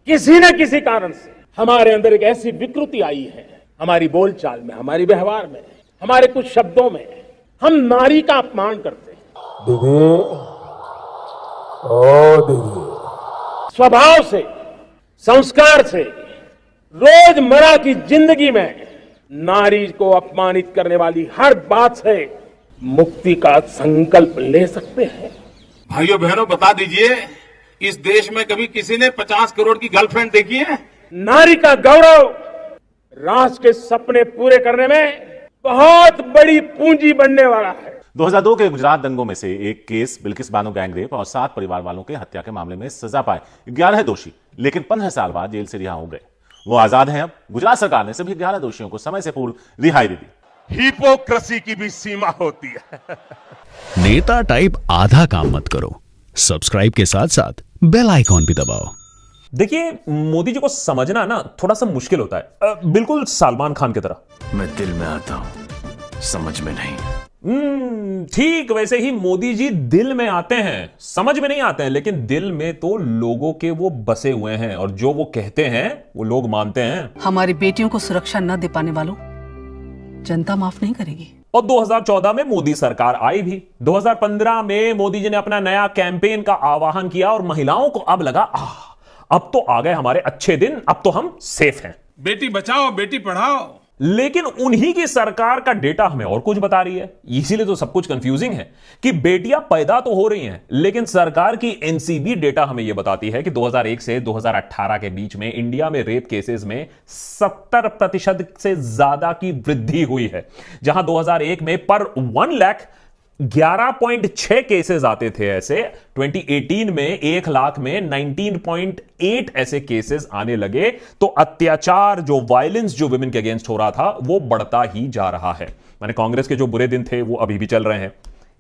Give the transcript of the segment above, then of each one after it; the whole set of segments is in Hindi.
किसी न किसी कारण से हमारे अंदर एक ऐसी विकृति आई है, हमारी बोलचाल में, हमारी व्यवहार में, हमारे कुछ शब्दों में हम नारी का अपमान करते हैं। दीदी, ओ दीदी, स्वभाव से, संस्कार से, रोजमर्रा की जिंदगी में नारी को अपमानित करने वाली हर बात से मुक्ति का संकल्प ले सकते हैं। भाइयों बहनों, बता दीजिए, इस देश में कभी किसी ने 50 करोड़ की गर्लफ्रेंड देखी है? नारी का गौरव राष्ट्र के सपने पूरे करने में बहुत बड़ी पूंजी बनने वाला है। 2002 के गुजरात दंगों में से एक केस बिल्किस बानो गैंगरेप और 7 परिवार वालों के हत्या के मामले में सजा पाए 11 दोषी लेकिन 15 साल बाद जेल से रिहा हो गए। वो आजाद हैं अब। गुजरात सरकार ने सभी 11 दोषियों को समय से पूर्व रिहाई दे दी। हिपोक्रेसी की भी सीमा होती है। नेता टाइप आधा काम मत करो, सब्सक्राइब के साथ साथ बेल आइकॉन भी दबाओ। देखिए, मोदी जी को समझना ना थोड़ा सा मुश्किल होता है, बिल्कुल सलमान खान की तरह। मैं दिल में आता हूं, समझ में नहीं। ठीक वैसे ही मोदी जी दिल में आते हैं, समझ में नहीं आते हैं, लेकिन दिल में तो लोगों के वो बसे हुए हैं और जो वो कहते हैं वो लोग मानते हैं। हमारी बेटियों को सुरक्षा न दे पाने वालों जनता माफ नहीं करेगी। और 2014 में मोदी सरकार आई भी। 2015 में मोदी जी ने अपना नया कैंपेन का आह्वान किया और महिलाओं को अब लगा अब तो आ गए हमारे अच्छे दिन, अब तो हम सेफ हैं। बेटी बचाओ बेटी पढ़ाओ। लेकिन उन्हीं की सरकार का डेटा हमें और कुछ बता रही है। इसीलिए तो सब कुछ कंफ्यूजिंग है कि बेटियां पैदा तो हो रही हैं, लेकिन सरकार की एनसीबी डेटा हमें यह बताती है कि 2001 से 2018 के बीच में इंडिया में रेप केसेस में 70% से ज्यादा की वृद्धि हुई है। जहां 2001 में पर 1 लाख 11.6 केसेस आते थे ऐसे, 2018 में 1 लाख में 19.8 ऐसे केसेस आने लगे। तो अत्याचार, जो वायलेंस जो विमेन के अगेंस्ट हो रहा था, वो बढ़ता ही जा रहा है। मैंने कांग्रेस के जो बुरे दिन थे वो अभी भी चल रहे हैं।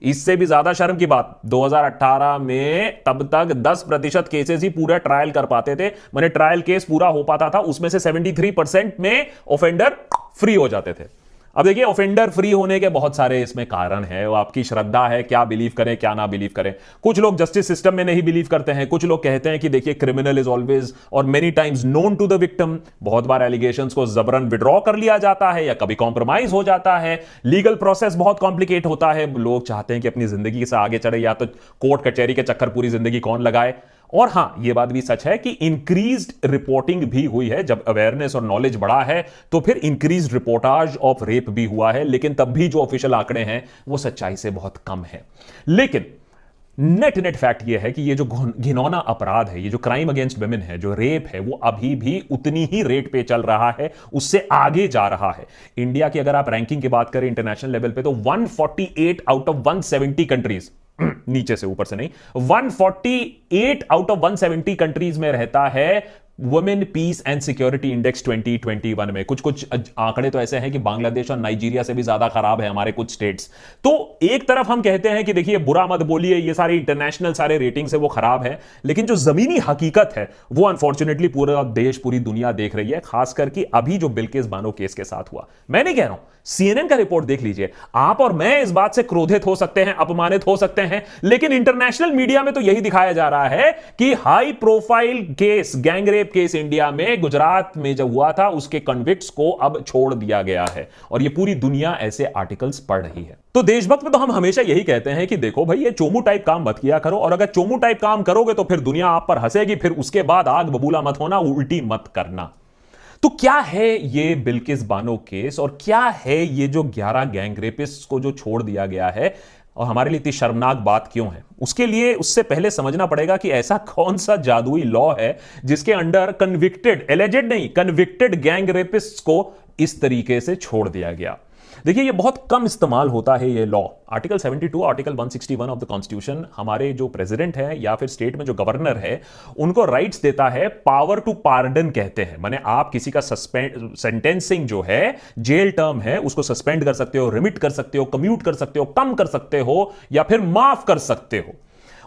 इससे भी ज्यादा शर्म की बात, 2018 में तब तक 10% केसेस ही पूरा ट्रायल कर पाते थे। मैंने ट्रायल केस पूरा हो पाता था, उसमें से 73% में ऑफेंडर फ्री हो जाते थे। अब देखिए, ऑफेंडर फ्री होने के बहुत सारे इसमें कारण है, वो आपकी श्रद्धा है, क्या बिलीव करें क्या ना बिलीव करें। कुछ लोग जस्टिस सिस्टम में नहीं बिलीव करते हैं। कुछ लोग कहते हैं कि देखिए, क्रिमिनल इज ऑलवेज और many times known to the victim. बहुत बार एलिगेशंस को जबरन विड्रॉ कर लिया जाता है या कभी कॉम्प्रोमाइज हो जाता है। लीगल प्रोसेस बहुत कॉम्प्लिकेट होता है। लोग चाहते हैं कि अपनी जिंदगी से आगे चढ़े, या तो कोर्ट कचहरी के चक्कर पूरी जिंदगी कौन लगाए। और हां, यह बात भी सच है कि इंक्रीज्ड रिपोर्टिंग भी हुई है। जब अवेयरनेस और नॉलेज बढ़ा है तो फिर इंक्रीज्ड रिपोर्टाज ऑफ रेप भी हुआ है, लेकिन तब भी जो ऑफिशियल आंकड़े हैं वो सच्चाई से बहुत कम है। लेकिन नेट फैक्ट यह है कि ये जो घिनौना अपराध है, ये जो क्राइम अगेंस्ट वुमेन है, जो रेप है, वो अभी भी उतनी ही रेट पे चल रहा है, उससे आगे जा रहा है। इंडिया की अगर आप रैंकिंग की बात करें इंटरनेशनल लेवल पे, तो 148 आउट ऑफ 170 कंट्रीज, नीचे से ऊपर से नहीं, 148 आउट ऑफ 170 कंट्रीज में रहता है women peace and security index 2021 में। कुछ आंकड़े तो ऐसे हैं कि बांग्लादेश और नाइजीरिया से भी ज्यादा खराब है हमारे कुछ स्टेट्स। तो एक तरफ हम कहते हैं कि देखिए, बुरा मत बोलिए, ये सारे इंटरनेशनल सारे रेटिंग्स है वो खराब है, लेकिन जो जमीनी हकीकत है वो अनफॉर्चुनेटली पूरा देश, पूरी दुनिया देख रही है। खास करके अभी जो बिल्किस बानो केस के साथ हुआ, मैं नहीं कह रहा हूं, CNN का रिपोर्ट देख लीजिए। आप और मैं इस बात से क्रोधित हो सकते हैं, अपमानित हो सकते हैं, लेकिन इंटरनेशनल मीडिया में तो यही दिखाया जा रहा है कि high profile case, gang rape case India में, गुजरात में जब हुआ था, उसके कन्विक्ट्स को अब छोड़ दिया गया है। और ये पूरी दुनिया ऐसे आर्टिकल्स पढ़ रही है। तो देशभक्त में तो हम हमेशा यही कहते हैं कि देखो भाई, ये चोमू टाइप काम मत किया करो, और अगर चोमू टाइप काम करोगे तो फिर दुनिया आप पर हंसेगी, फिर उसके बाद आग बबूला मत होना, उल्टी मत करना। तो क्या है ये बिल्किस बानो केस, और क्या है ये जो 11 गैंगरेपिस्ट को जो छोड़ दिया गया है, और हमारे लिए इतनी शर्मनाक बात क्यों है? उसके लिए उससे पहले समझना पड़ेगा कि ऐसा कौन सा जादुई लॉ है जिसके अंडर कन्विक्टेड, एलिजेड नहीं, कन्विक्टेड गैंगरेपिस्ट को इस तरीके से छोड़ दिया गया। देखिए, ये बहुत कम इस्तेमाल होता है ये law. Article 72, article 161 of the constitution हमारे जो प्रेसिडेंट है या फिर स्टेट में जो गवर्नर है, उनको राइट्स देता है, पावर टू पार्डन कहते हैं। माने आप किसी का सेंटेंसिंग जो है, जेल टर्म है, उसको सस्पेंड कर सकते हो, रिमिट कर सकते हो, कम्यूट कर सकते हो, कम कर सकते हो, या फिर माफ कर सकते हो।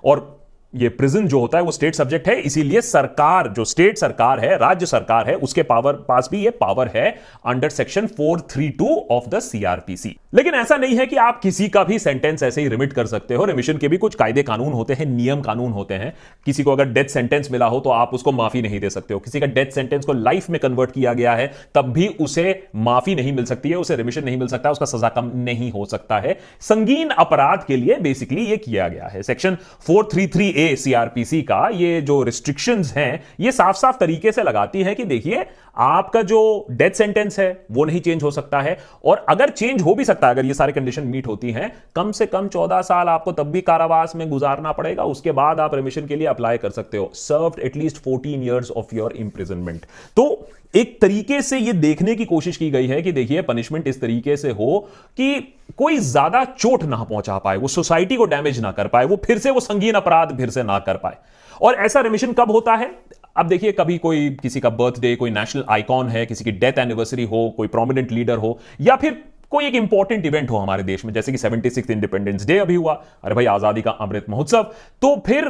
और ये प्रिजन जो होता है वो स्टेट सब्जेक्ट है, इसीलिए सरकार जो स्टेट सरकार है, राज्य सरकार है, उसके पास भी ये पावर है under section 432 of the CrPC. लेकिन ऐसा नहीं है कि आप किसी का भी सेंटेंस ऐसे ही रिमिट कर सकते हो। रिमिशन के भी कुछ कायदे कानून होते हैं, नियम कानून होते हैं। किसी को अगर डेथ सेंटेंस मिला हो तो आप उसको माफी नहीं दे सकते हो। किसी का डेथ सेंटेंस को लाइफ में कन्वर्ट किया गया है तब भी उसे माफी नहीं मिल सकती है, उसे रिमिशन नहीं मिल सकता, उसका सजा कम नहीं हो सकता है। संगीन अपराध के लिए बेसिकली ये किया गया है। सेक्शन 433A सीआरपीसी का ये जो रिस्ट्रिक्शंस हैं ये साफ साफ तरीके से लगाती है कि देखिए आपका जो डेथ सेंटेंस है वो नहीं चेंज हो सकता है, और अगर चेंज हो भी सकता है, अगर ये सारे कंडीशन मीट होती हैं, कम से कम 14 साल आपको तब भी कारावास में गुजारना पड़ेगा, उसके बाद आप रिमिशन के लिए अप्लाई कर सकते हो। Served at least 14 years of your imprisonment. तो एक तरीके से ये देखने की कोशिश की गई है कि देखिए पनिशमेंट इस तरीके से हो कि कोई ज्यादा चोट ना पहुंचा पाए, वो सोसाइटी को डैमेज ना कर पाए, वो फिर से वो संगीन अपराध फिर से ना कर पाए। और ऐसा रिमिशन कब होता है? अब देखिए कभी कोई किसी का बर्थडे, कोई नेशनल आइकॉन है, किसी की डेथ एनिवर्सरी हो, कोई प्रोमिनेंट लीडर हो, या फिर कोई एक इंपॉर्टेंट इवेंट हो हमारे देश में, जैसे कि 76 इंडिपेंडेंस डे अभी हुआ, अरे भाई आजादी का अमृत महोत्सव, तो फिर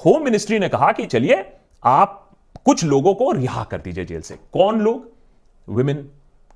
होम मिनिस्ट्री ने कहा कि चलिए आप कुछ लोगों को रिहा कर दीजिए जेल से। कौन लोग? Women,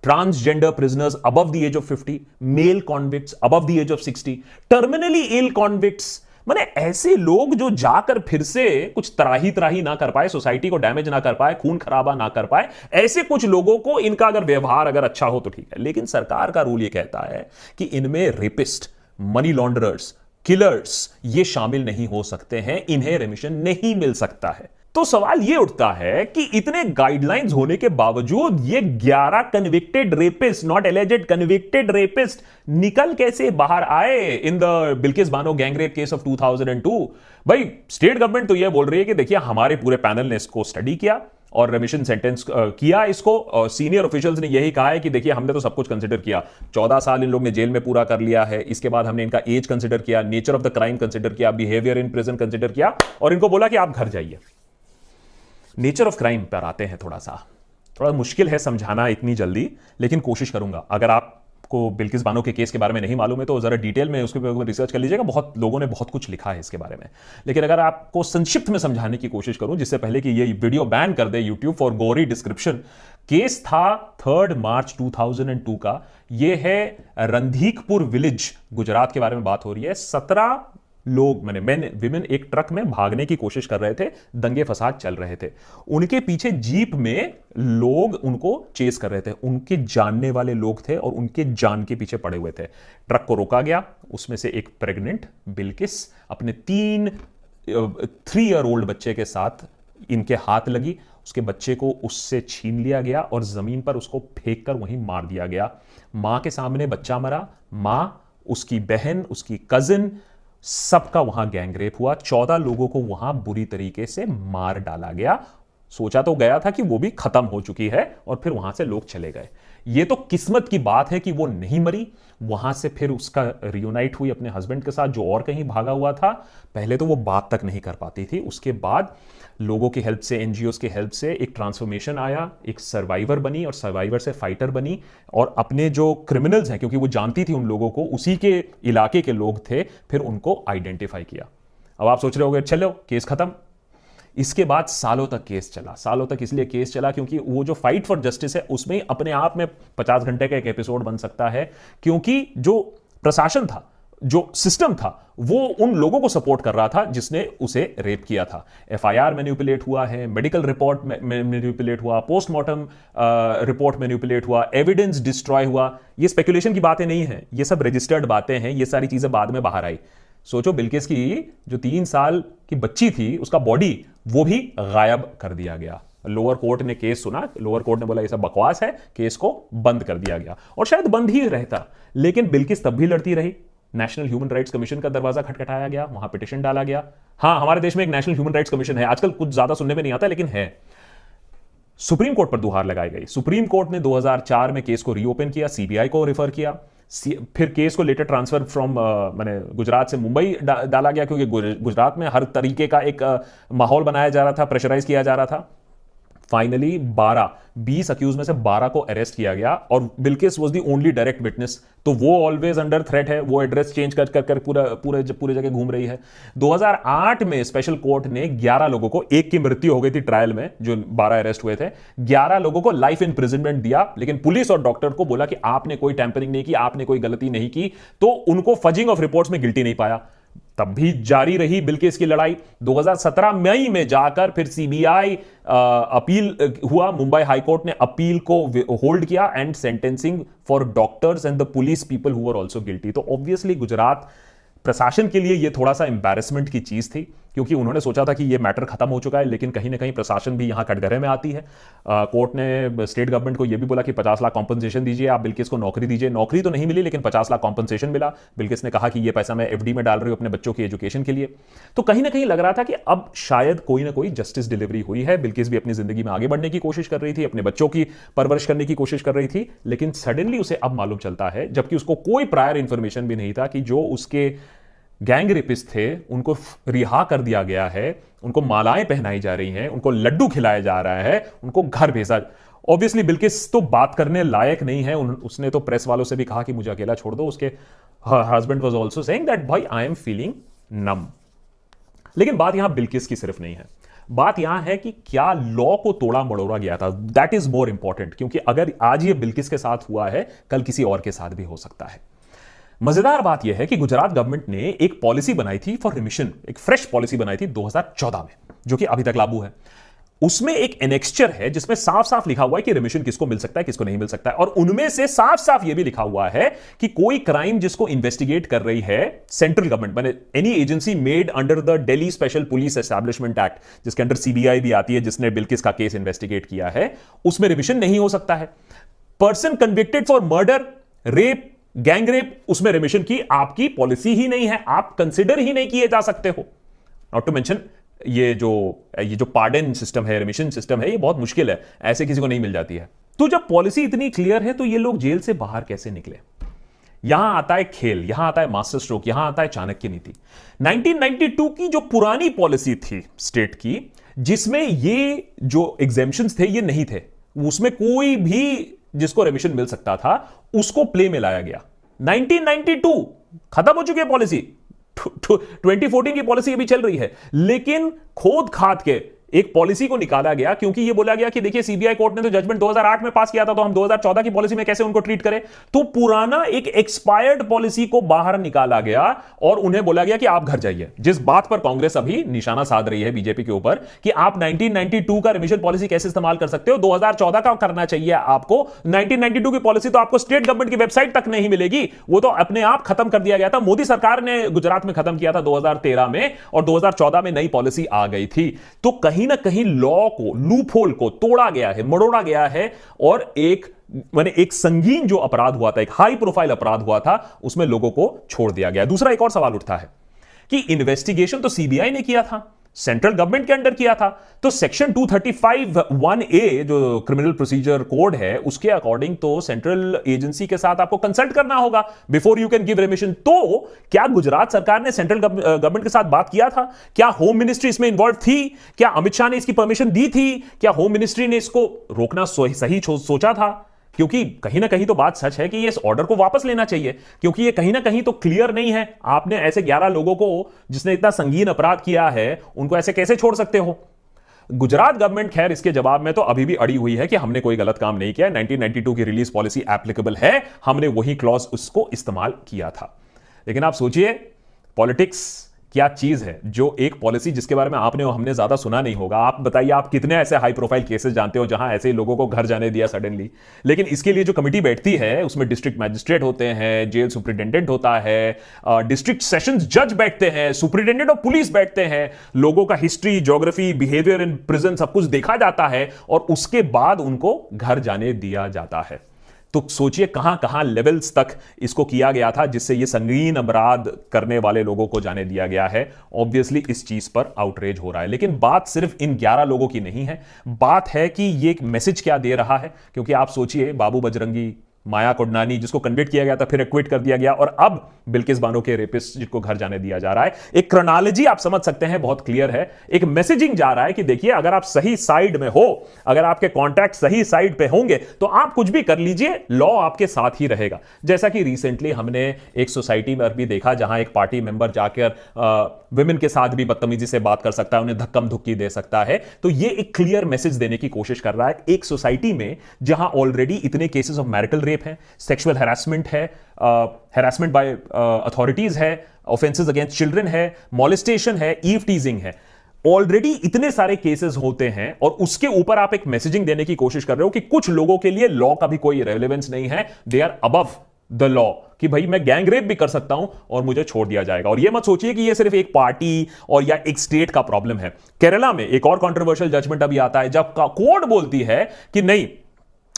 transgender prisoners above the age of 50, male convicts above the age of 60, terminally ill convicts, माने ऐसे लोग जो जाकर फिर से कुछ त्राही ना कर पाए, सोसाइटी को डैमेज ना कर पाए, खून खराबा ना कर पाए, ऐसे कुछ लोगों को इनका अगर व्यवहार अगर अच्छा हो तो ठीक है। लेकिन सरकार का रूल ये कहता है कि इनमें रेपिस्ट, मनी लॉन्ड्रर्स, किलर्स ये शामिल नहीं हो सकते हैं, इन्हें रिमिशन नहीं मिल सकता है। तो सवाल यह उठता है कि इतने गाइडलाइंस होने के बावजूद ये 11 convicted rapist, not alleged, convicted rapist निकल कैसे बाहर आए in the Bilkis Bano gang rape case of 2002? भाई स्टेट गवर्नमेंट तो यह बोल रही है कि देखिए हमारे पूरे पैनल ने इसको स्टडी किया और रिमिशन सेंटेंस किया इसको, और सीनियर ऑफिशियल्स ने यही कहा है कि देखिए हमने तो सब कुछ कंसिडर किया, 14 साल इन लोग ने जेल में पूरा कर लिया है, इसके बाद हमने इनका एज कंसिडर किया, nature of the crime consider किया, बिहेवियर इन प्रिजन कंसिडर किया, और इनको बोला कि आप घर जाइए। नेचर ऑफ क्राइम पर आते हैं। थोड़ा मुश्किल है समझाना इतनी जल्दी, लेकिन कोशिश करूंगा। अगर आपको बिल्किस बानो के केस के बारे में नहीं मालूम है तो जरा डिटेल में उसके ऊपर रिसर्च कर लीजिएगा, बहुत लोगों ने बहुत कुछ लिखा है इसके बारे में। लेकिन अगर आपको संक्षिप्त में समझाने की कोशिश करूं जिससे पहले कि ये वीडियो बैन कर दे यूट्यूब फॉर गोरी डिस्क्रिप्शन, केस था 3 मार्च 2002 का। यह है रंधीकपुर विलेज, गुजरात के बारे में बात हो रही है। 17 लोग मैंने विमेन एक ट्रक में भागने की कोशिश कर रहे थे, दंगे फसाद चल रहे थे, उनके पीछे जीप में लोग उनको चेस कर रहे थे, उनके जानने वाले लोग थे और उनके जान के पीछे पड़े हुए थे। ट्रक को रोका गया, उसमें से एक प्रेग्नेंट बिल्किस अपने 3 ईयर ओल्ड बच्चे के साथ इनके हाथ लगी, उसके बच्चे को उससे छीन लिया गया और जमीन पर उसको फेंक कर वहीं मार दिया गया। मां के सामने बच्चा मरा, मां, उसकी बहन, उसकी कजिन, सबका वहां गैंगरेप हुआ। 14 लोगों को वहां बुरी तरीके से मार डाला गया। सोचा तो गया था कि वो भी खत्म हो चुकी है और फिर वहां से लोग चले गए। ये तो किस्मत की बात है कि वो नहीं मरी, वहां से फिर उसका रियूनाइट हुई अपने हस्बैंड के साथ जो और कहीं भागा हुआ था। पहले तो वो बात तक नहीं कर पाती थी, उसके बाद लोगों की हेल्प से, एनजीओज की हेल्प से एक ट्रांसफॉर्मेशन आया, एक सर्वाइवर बनी और सर्वाइवर से फाइटर बनी, और अपने जो क्रिमिनल्स हैं, क्योंकि वो जानती थी उन लोगों को, उसी के इलाके के लोग थे, फिर उनको आइडेंटिफाई किया। अब आप सोच रहे होंगे चलो केस खत्म। इसके बाद सालों तक केस चला। सालों तक इसलिए केस चला क्योंकि वो जो फाइट फॉर जस्टिस है उसमें अपने आप में 50 घंटे का एक एपिसोड बन सकता है, क्योंकि जो प्रशासन था, जो सिस्टम था, वो उन लोगों को सपोर्ट कर रहा था जिसने उसे रेप किया था। एफआईआर मैनिपुलेट हुआ है, मेडिकल रिपोर्ट मैनिपुलेट हुआ, पोस्टमार्टम रिपोर्ट मैनिपुलेट हुआ, एविडेंस डिस्ट्रॉय हुआ। ये स्पेकुलेशन की बातें नहीं है, ये सब रजिस्टर्ड बातें हैं, ये सारी चीजें बाद में बाहर आई। सोचो बिल्किस की जो 3 साल की बच्ची थी, उसका बॉडी वो भी गायब कर दिया गया। लोअर कोर्ट ने केस सुना, लोअर कोर्ट ने बोला ये सब बकवास है, केस को बंद कर दिया गया, और शायद बंद ही रहता। लेकिन बिल्किस तब भी लड़ती रही। नेशनल ह्यूमन राइट्स कमीशन का दरवाजा खटखटाया गया, वहां पिटीशन डाला गया। हां, हमारे देश में एक नेशनल ह्यूमन राइट्स कमीशन है, आजकल कुछ ज्यादा सुनने में नहीं आता लेकिन है। सुप्रीम कोर्ट पर गुहार लगाई गई। सुप्रीम कोर्ट ने 2004 में केस को रीओपन किया, सीबीआई को रेफर किया, फिर केस को लेटर ट्रांसफर फ्रॉम मैंने गुजरात से मुंबई डाला गया, क्योंकि गुजरात में हर तरीके का एक माहौल बनाया जा रहा था, प्रेशराइज किया जा रहा था। फाइनली 20 अक्यूज में से 12 को अरेस्ट किया गया और Bilkis was the only direct witness, तो वो ऑलवेज अंडर थ्रेट है, वो एड्रेस चेंज कर कर पूरे जगह घूम रही है। 2008 में स्पेशल कोर्ट ने 11 लोगों को, एक की मृत्यु हो गई थी ट्रायल में, जो 12 अरेस्ट हुए थे, 11 लोगों को लाइफ इंप्रिजनमेंट दिया, लेकिन पुलिस और डॉक्टर को बोला कि आपने कोई टैंपरिंग नहीं की, आपने कोई गलती नहीं की, तो उनको फजिंग ऑफ रिपोर्ट्स में गिल्टी नहीं पाया। तब भी जारी रही बिल्किस की लड़ाई। 2017 मई में जाकर फिर सीबीआई अपील हुआ, मुंबई हाईकोर्ट ने अपील को होल्ड किया and sentencing for doctors and the police people who were also guilty. तो ऑब्वियसली गुजरात प्रशासन के लिए यह थोड़ा सा एम्बैरेसमेंट की चीज थी, क्योंकि उन्होंने सोचा था कि यह मैटर खत्म हो चुका है, लेकिन कहीं ना कहीं प्रशासन भी यहां कटघरे में आती है। कोर्ट ने स्टेट गवर्नमेंट को यह भी बोला कि 50 लाख कॉम्पनसेशन दीजिए, आप बिल्किस को नौकरी दीजिए। नौकरी तो नहीं मिली, लेकिन 50 लाख कॉम्पनसेशन मिला। बिल्किस ने कहा कि यह पैसा मैं एफडी में डाल रही हूं अपने बच्चों की एजुकेशन के लिए। तो कहीं ना कहीं लग रहा था कि अब शायद कोई ना कोई जस्टिस डिलीवरी हुई है। बिल्किस भी अपनी जिंदगी में आगे बढ़ने की कोशिश कर रही थी, अपने बच्चों की परवरिश करने की कोशिश कर रही थी, लेकिन सडनली उसे अब मालूम चलता है, जबकि उसको कोई प्रायर इंफॉर्मेशन भी नहीं था, कि जो उसके गैंग रेपिस्ट थे उनको रिहा कर दिया गया है, उनको मालाएं पहनाई जा रही हैं, उनको लड्डू खिलाया जा रहा है, उनको घर भेजा। ऑब्वियसली बिल्किस तो बात करने लायक नहीं है, उसने तो प्रेस वालों से भी कहा कि मुझे अकेला छोड़ दो। उसके husband was also saying that भाई आई एम फीलिंग नम। लेकिन बात यहां बिल्किस की सिर्फ नहीं है, बात यहां है कि क्या लॉ को तोड़ा मड़ोड़ा गया था, दैट इज मोर इंपॉर्टेंट। क्योंकि अगर आज ये बिल्किस के साथ हुआ है, कल किसी और के साथ भी हो सकता है। मजेदार बात यह है कि गुजरात गवर्नमेंट ने एक पॉलिसी बनाई थी फॉर रिमिशन, एक फ्रेश पॉलिसी बनाई थी 2014 में, जो कि अभी तक लागू है। उसमें एक एनेक्स्चर है जिसमें साफ साफ लिखा हुआ है कि रिमिशन किसको मिल सकता है, किसको नहीं मिल सकता है। और उनमें से साफ साफ यह भी लिखा हुआ है कि कोई क्राइम जिसको इन्वेस्टिगेट कर रही है सेंट्रल गवर्नमेंट, माने any agency made under the Delhi special police establishment act, जिसके अंडर सीबीआई भी आती है, जिसने बिल्किस का केस इन्वेस्टिगेट किया है, उसमें रिमिशन नहीं हो सकता है। Person convicted for murder, rape, gang rape, उसमें रिमिशन की आपकी पॉलिसी ही नहीं है, आप कंसिडर ही नहीं किए जा सकते हो। नॉट टू मेंशन ये जो पार्डन सिस्टम है, रिमिशन सिस्टम है, ये बहुत मुश्किल है, ऐसे किसी को नहीं मिल जाती है। तो जब पॉलिसी इतनी क्लियर है, तो ये लोग जेल से बाहर कैसे निकले? यहां आता है खेल, यहां आता है मास्टर स्ट्रोक, यहां आता है चाणक्य नीति। 1992 की जो पुरानी पॉलिसी थी स्टेट की, जिसमें ये जो एग्जेम्पशंस थे ये नहीं थे, उसमें कोई भी जिसको रिमिशन मिल सकता था उसको प्ले में लाया गया। 1992 खत्म हो चुकी है पॉलिसी, 2014 की पॉलिसी अभी चल रही है, लेकिन खोद खाद के एक पॉलिसी को निकाला गया, क्योंकि यह बोला गया कि देखिए सीबीआई कोर्ट ने तो जजमेंट 2008 में पास किया था, तो हम 2014 की पॉलिसी में कैसे उनको ट्रीट करें। तो पुराना एक एक्सपायर्ड पॉलिसी को बाहर निकाला गया और उन्हें बोला गया कि आप घर जाइए। जिस बात पर कांग्रेस अभी निशाना साध रही है बीजेपी के ऊपर कि आप 1992 का रिमिशन पॉलिसी कैसे इस्तेमाल कर सकते हो, 2014 का करना चाहिए आपको। 1992 की पॉलिसी तो आपको स्टेट गवर्नमेंट की वेबसाइट तक नहीं मिलेगी, वो तो अपने आप खत्म कर दिया गया था। मोदी सरकार ने गुजरात में खत्म किया था 2013 में, और 2014 में नई पॉलिसी आ गई थी। तो कहीं ना कहीं लॉ को, लूप होल को तोड़ा गया है, मरोड़ा गया है, और एक संगीन जो अपराध हुआ था, एक हाई प्रोफाइल अपराध हुआ था, उसमें लोगों को छोड़ दिया गया। दूसरा एक और सवाल उठता है कि इन्वेस्टिगेशन तो सीबीआई ने किया था, सेंट्रल गवर्नमेंट के अंडर किया था, तो सेक्शन 235(1)(a) जो क्रिमिनल प्रोसीजर कोड है, उसके अकॉर्डिंग तो सेंट्रल एजेंसी के साथ आपको कंसल्ट करना होगा before you can give remission. तो क्या गुजरात सरकार ने सेंट्रल गवर्नमेंट के साथ बात किया था? क्या होम मिनिस्ट्री इसमें इन्वॉल्व थी? क्या अमित शाह ने इसकी परमिशन दी थी? क्या होम मिनिस्ट्री ने इसको रोकना सही सोचा था? क्योंकि कहीं ना कहीं तो बात सच है कि ये इस ऑर्डर को वापस लेना चाहिए, क्योंकि ये कहीं ना कहीं तो क्लियर नहीं है। आपने ऐसे 11 लोगों को, जिसने इतना संगीन अपराध किया है, उनको ऐसे कैसे छोड़ सकते हो? गुजरात गवर्नमेंट खैर इसके जवाब में तो अभी भी अड़ी हुई है कि हमने कोई गलत काम नहीं किया, 1992 की रिलीज पॉलिसी एप्लीकेबल है, हमने वही क्लॉज उसको इस्तेमाल किया था। लेकिन आप सोचिए पॉलिटिक्स क्या चीज है, जो एक पॉलिसी जिसके बारे में आपने और हमने ज्यादा सुना नहीं होगा। आप बताइए, आप कितने ऐसे हाई प्रोफाइल केसेस जानते हो जहां ऐसे लोगों को घर जाने दिया सडनली? लेकिन इसके लिए जो कमेटी बैठती है, उसमें डिस्ट्रिक्ट मैजिस्ट्रेट होते हैं, जेल सुपरिटेंडेंट होता है, डिस्ट्रिक्ट सेशंस जज बैठते हैं, सुपरिटेंडेंट ऑफ पुलिस बैठते हैं, लोगों का history, geography, behaviour in prison सब कुछ देखा जाता है, और उसके बाद उनको घर जाने दिया जाता है। तो सोचिए कहां कहां लेवल्स तक इसको किया गया था, जिससे ये संगीन अपराध करने वाले लोगों को जाने दिया गया है। ऑब्वियसली इस चीज पर आउटरेज हो रहा है। लेकिन बात सिर्फ इन 11 लोगों की नहीं है, बात है कि ये एक मैसेज क्या दे रहा है। क्योंकि आप सोचिए, बाबू बजरंगी माया कोडनानी जिसको कन्विक्ट किया गया था, फिर एक्विट कर दिया गया, और अब बिल्किस बानो के रेपिस्ट जिनको घर जाने दिया जा रहा है। एक क्रोनोलॉजी आप समझ सकते हैं, बहुत क्लियर है। एक मैसेजिंग जा रहा है कि देखिए, अगर आप सही साइड में हो, अगर आपके कॉन्टैक्ट सही साइड पे होंगे तो आप कुछ भी कर लीजिए, लॉ आपके साथ ही रहेगा। जैसा कि रिसेंटली हमने एक सोसाइटी में भी देखा जहां एक पार्टी मेंबर जाकर विमेन के साथ भी बदतमीजी से बात कर सकता है, उन्हें धक्कम धुक्की दे सकता है। तो ये एक क्लियर मैसेज देने की कोशिश कर रहा है एक सोसाइटी में जहां ऑलरेडी इतने केसेस ऑफ मैरिटल रेप हैं, सेक्सुअल हैरेसमेंट है, हैरेसमेंट बाय अथॉरिटीज है, ऑफेंसेस अगेंस्ट चिल्ड्रन है, मॉलेस्टेशन है, ईव टीजिंग है। ऑलरेडी इतने सारे केसेस होते हैं और उसके ऊपर आप एक मैसेजिंग देने की कोशिश कर रहे हो कि कुछ लोगों के लिए लॉ का भी कोई रेलेवेंस नहीं है, they are above the law, कि भाई मैं गैंग रेप भी कर सकता हूं और मुझे छोड़ दिया जाएगा। और ये मत सोचिए कि ये सिर्फ एक पार्टी और या एक स्टेट का प्रॉब्लम है। केरला में एक और कंट्रोवर्शियल जजमेंट अभी आता है जब कोर्ट बोलती है कि नहीं,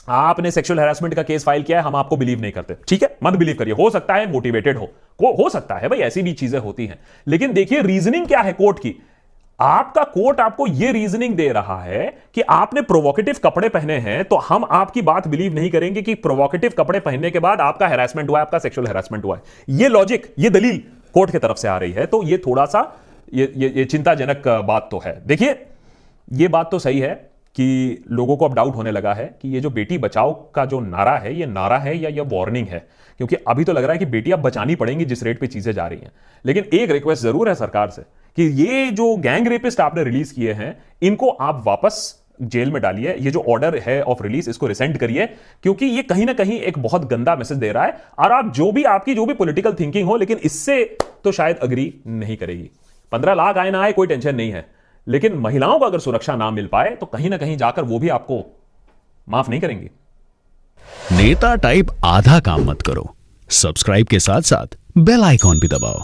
आपने सेक्सुअल हैरेसमेंट का केस फाइल किया है, हम आपको बिलीव नहीं करते। ठीक है, मत बिलीव करिए, हो सकता है मोटिवेटेड हो सकता है भाई, ऐसी भी चीजें होती हैं। लेकिन देखिए रीजनिंग क्या है कोर्ट की। आपका कोर्ट आपको यह रीजनिंग दे रहा है कि आपने प्रोवोकेटिव कपड़े पहने हैं तो हम आपकी बात बिलीव नहीं करेंगे कि प्रोवोकेटिव कपड़े पहनने के बाद आपका हैरेसमेंट हुआ है, आपका सेक्सुअल हैरेसमेंट हुआ है। यह लॉजिक, यह दलील कोर्ट की तरफ से आ रही है। तो यह थोड़ा सा ये चिंताजनक बात तो है। देखिए, यह बात तो सही है कि लोगों को अब डाउट होने लगा है कि ये जो बेटी बचाओ का जो नारा है, ये नारा है या यह वार्निंग है, क्योंकि अभी तो लग रहा है कि बेटियां बचानी पड़ेंगी जिस रेट पे चीजें जा रही हैं। लेकिन एक रिक्वेस्ट जरूर है सरकार से कि ये जो गैंग रेपिस्ट आपने रिलीज किए हैं, इनको आप वापस जेल में डालिए। ये जो ऑर्डर है ऑफ रिलीज, इसको रिसेंड करिए, क्योंकि ये कहीं ना कहीं एक बहुत गंदा मैसेज दे रहा है। और आप आपकी जो भी पॉलिटिकल थिंकिंग हो, लेकिन इससे तो शायद अग्री नहीं करेगी। 15 लाख आए ना आए कोई टेंशन नहीं है, लेकिन महिलाओं को अगर सुरक्षा ना मिल पाए तो कहीं ना कहीं जाकर वो भी आपको माफ नहीं करेंगी। नेता टाइप आधा काम मत करो, सब्सक्राइब के साथ साथ बेल आइकॉन भी दबाओ।